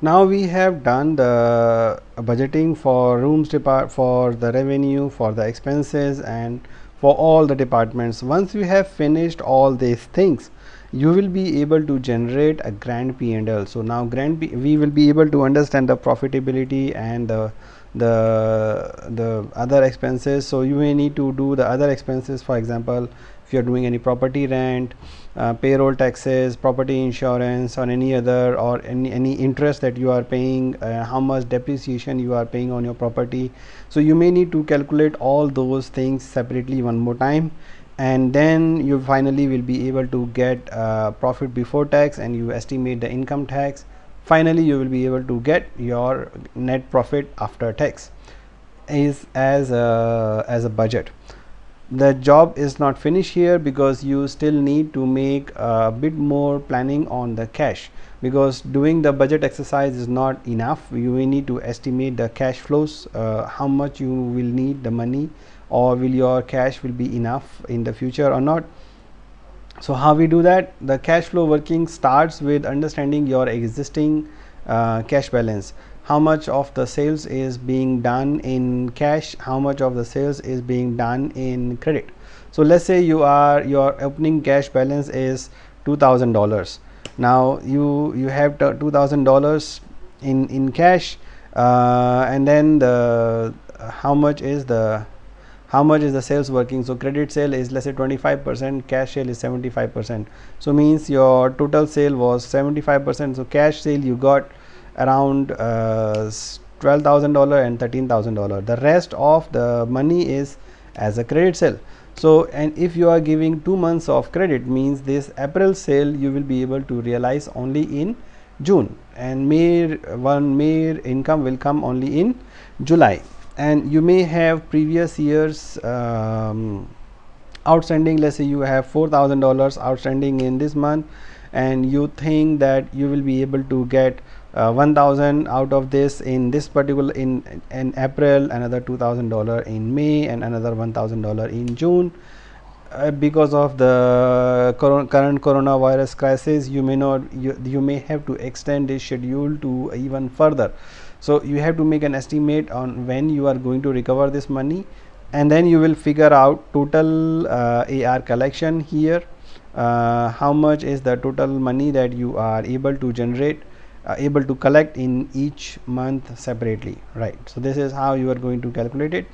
Now we have done the budgeting for rooms for the revenue, for the expenses, and for all the departments. Once you have finished all these things, you will be able to generate a grand P&L. So now we will be able to understand the profitability and the other expenses. So you may need to do the other expenses. For example, if you are doing any property rent, payroll taxes, property insurance, or any other, or any interest that you are paying, how much depreciation you are paying on your property. So you may need to calculate all those things separately one more time, and then you finally will be able to get profit before tax, and you estimate the income tax. Finally you will be able to get your net profit after tax is as a budget. The job is not finished here, because you still need to make a bit more planning on the cash, because doing the budget exercise is not enough. You will need to estimate the cash flows, how much you will need the money, or will your cash will be enough in the future or not. So how we do that? The cash flow working starts with understanding your existing cash balance. How much of the sales is being done in cash, how much of the sales is being done in credit. So let's say your opening cash balance is $2,000. Now you have $2,000 in cash, and then how much is the sales working. So credit sale is, let's say, 25%, cash sale is 75%. So means your total sale was 75%. So cash sale you got around $12,000 and $13,000. The rest of the money is as a credit sale. So, and if you are giving 2 months of credit, means this April sale you will be able to realize only in June, and May income will come only in July. And you may have previous years outstanding. Let's say you have $4,000 outstanding in this month, and you think that you will be able to get 1,000 out of this in this particular in April, another $2,000 in May, and another $1,000 in June. Because of the current coronavirus crisis, you may have to extend this schedule to even further. So you have to make an estimate on when you are going to recover this money, and then you will figure out total AR collection here, how much is the total money that you are able to generate, able to collect in each month separately, right? So this is how you are going to calculate it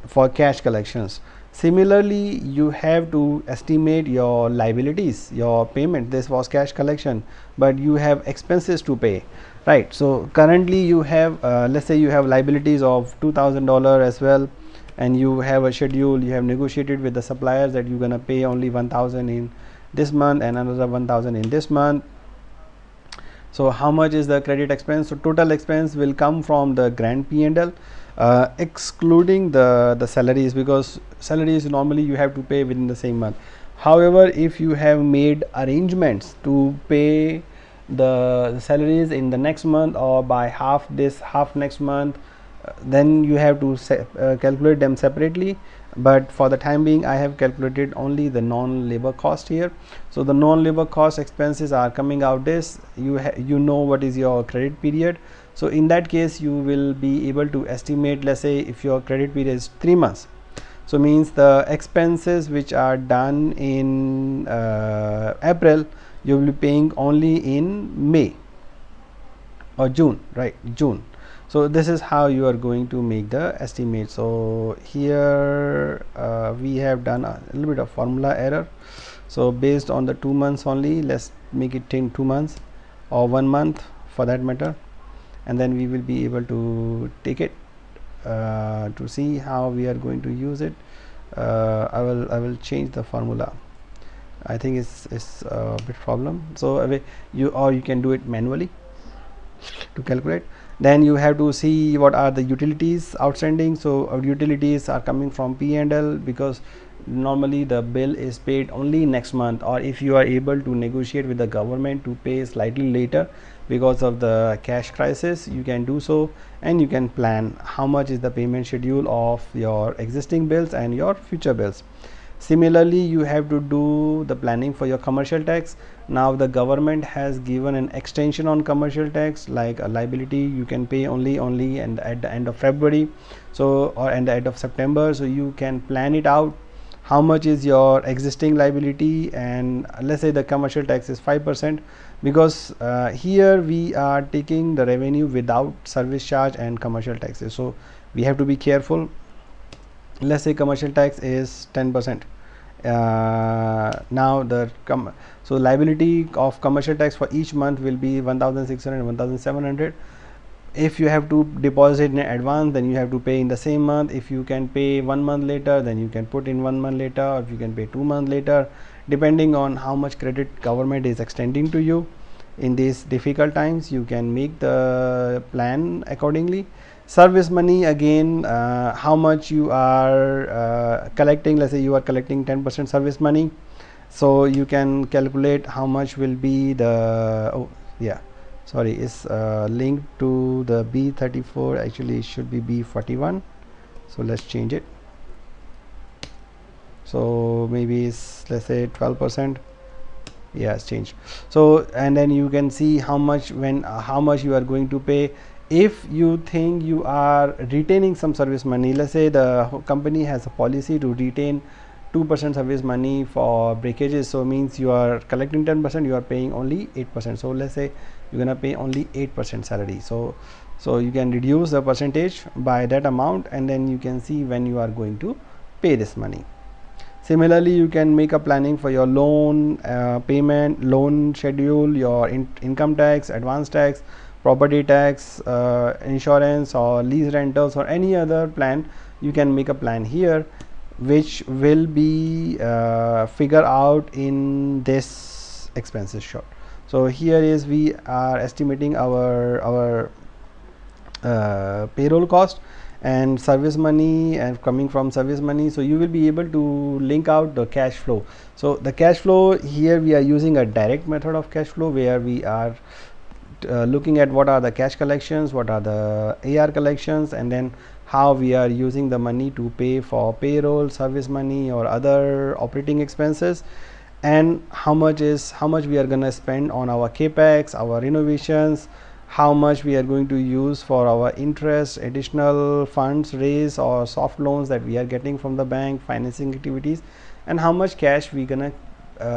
for cash collections. Similarly, you have to estimate your liabilities, your payment. This was cash collection, but you have expenses to pay, right? So currently you have let's say you have liabilities of $2,000 as well, and you have a schedule, you have negotiated with the suppliers that you're gonna pay only 1,000 in this month and another 1,000 in this month. So how much is the credit expense? So total expense will come from the grand P&L, excluding the salaries, because salaries normally you have to pay within the same month. However, if you have made arrangements to pay the salaries in the next month, or by half next month, then you have to calculate them separately. But for the time being, I have calculated only the non-labor cost here. So the non-labor cost expenses are coming out this. You know what is your credit period. So in that case, you will be able to estimate, let's say if your credit period is 3 months, so means the expenses which are done in April, you will be paying only in May or June, right? June. So this is how you are going to make the estimate. So here we have done a little bit of formula error. So based on the 2 months only, let's make it 2 months or 1 month for that matter, and then we will be able to take it to see how we are going to use it. I will change the formula. I think it's a bit problem. So you can do it manually to calculate. Then you have to see what are the utilities outstanding. So our utilities are coming from P&L, because normally the bill is paid only next month, or if you are able to negotiate with the government to pay slightly later because of the cash crisis, you can do so, and you can plan how much is the payment schedule of your existing bills and your future bills. Similarly, you have to do the planning for your commercial tax. Now the government has given an extension on commercial tax, like a liability you can pay only and at the end of February, so or at the end of September. So you can plan it out, how much is your existing liability, and let's say the commercial tax is 5%, because here we are taking the revenue without service charge and commercial taxes, so we have to be careful. Let's say commercial tax is 10%. Now so liability of commercial tax for each month will be 1600 1700. If you have to deposit in advance, then you have to pay in the same month. If you can pay 1 month later, then you can put in 1 month later, or if you can pay 2 months later, depending on how much credit government is extending to you in these difficult times. You can make the plan accordingly. Service money, again, how much you are collecting. Let's say you are collecting 10% service money, so you can calculate how much will be the sorry, is linked to the B34. Actually it should be B41, so let's change it. So maybe it's, let's say, 12%. Yeah, it's changed. So and then you can see how much how much you are going to pay. If you think you are retaining some service money, let's say the company has a policy to retain 2% service money for breakages, so means you are collecting 10%, you are paying only 8%. So let's say you're gonna pay only 8% salary, so you can reduce the percentage by that amount, and then you can see when you are going to pay this money. Similarly, you can make a planning for your loan payment, loan schedule, your income tax, advance tax, property tax, insurance or lease rentals, or any other plan. You can make a plan here, which will be figure out in this expenses short. So here is, we are estimating our payroll cost and service money, and coming from service money, so you will be able to link out the cash flow. So the cash flow here, we are using a direct method of cash flow, where we are looking at what are the cash collections, what are the AR collections, and then how we are using the money to pay for payroll, service money, or other operating expenses, and how much we are going to spend on our capex, our renovations, how much we are going to use for our interest, additional funds raised, or soft loans that we are getting from the bank, financing activities, and how much cash we gonna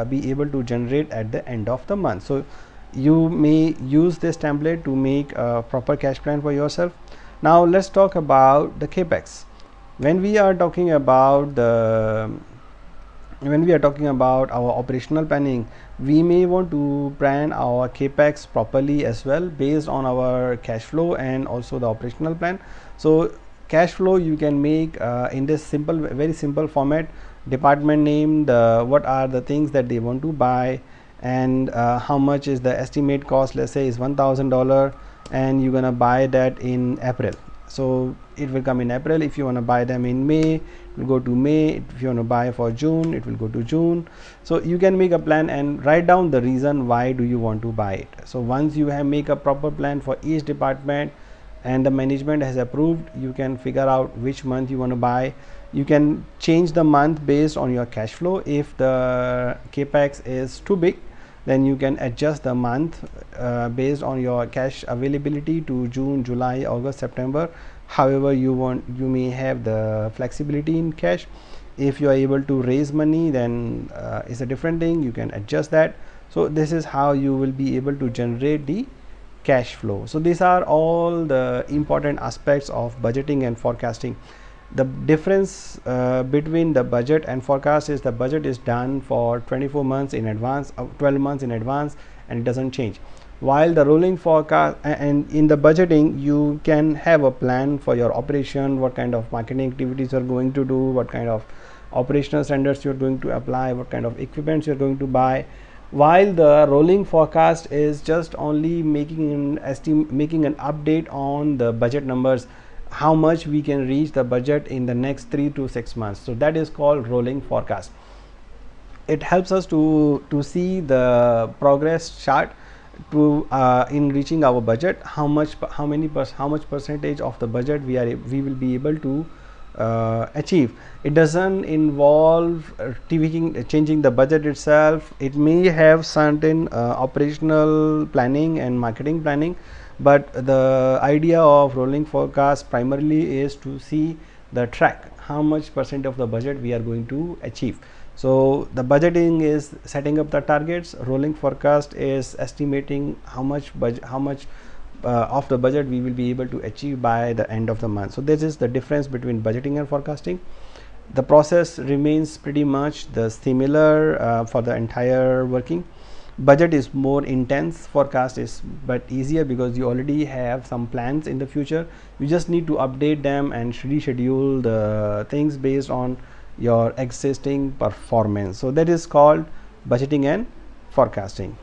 be able to generate at the end of the month. So you may use this template to make a proper cash plan for yourself. Now let's talk about the capex. When we are talking about our operational planning, we may want to plan our capex properly as well, based on our cash flow and also the operational plan. So cash flow you can make in this very simple format: department name, what are the things that they want to buy, and how much is the estimate cost. Let's say is $1000, and you're gonna buy that in April, so it will come in April. If you want to buy them in May, it will go to May. If you want to buy for June, it will go to June. So you can make a plan and write down the reason why do you want to buy it. So once you have make a proper plan for each department and the management has approved, you can figure out which month you want to buy. You can change the month based on your cash flow. If the capex is too big, then you can adjust the month based on your cash availability to June, July, August, September. However you want, you may have the flexibility in cash. If you are able to raise money, then it's a different thing, you can adjust that. So this is how you will be able to generate the cash flow. So these are all the important aspects of budgeting and forecasting. The difference between the budget and forecast is the budget is done for 24 months in advance, 12 months in advance, and it doesn't change. While the rolling forecast, and in the budgeting you can have a plan for your operation, what kind of marketing activities you are going to do, what kind of operational standards you are going to apply, what kind of equipments you are going to buy. While the rolling forecast is just only making an update on the budget numbers, how much we can reach the budget in the next 3 to 6 months. So that is called rolling forecast. It helps us to see the progress chart to in reaching our budget, how much percentage of the budget we will be able to achieve. It doesn't involve changing the budget itself. It may have certain operational planning and marketing planning, but the idea of rolling forecast primarily is to see the track how much percent of the budget we are going to achieve. So the budgeting is setting up the targets, rolling forecast is estimating how much of the budget we will be able to achieve by the end of the month. So this is the difference between budgeting and forecasting. The process remains pretty much the similar for the entire working. Budget is more intense, forecast is but easier because you already have some plans in the future. You just need to update them and reschedule the things based on your existing performance. So that is called budgeting and forecasting.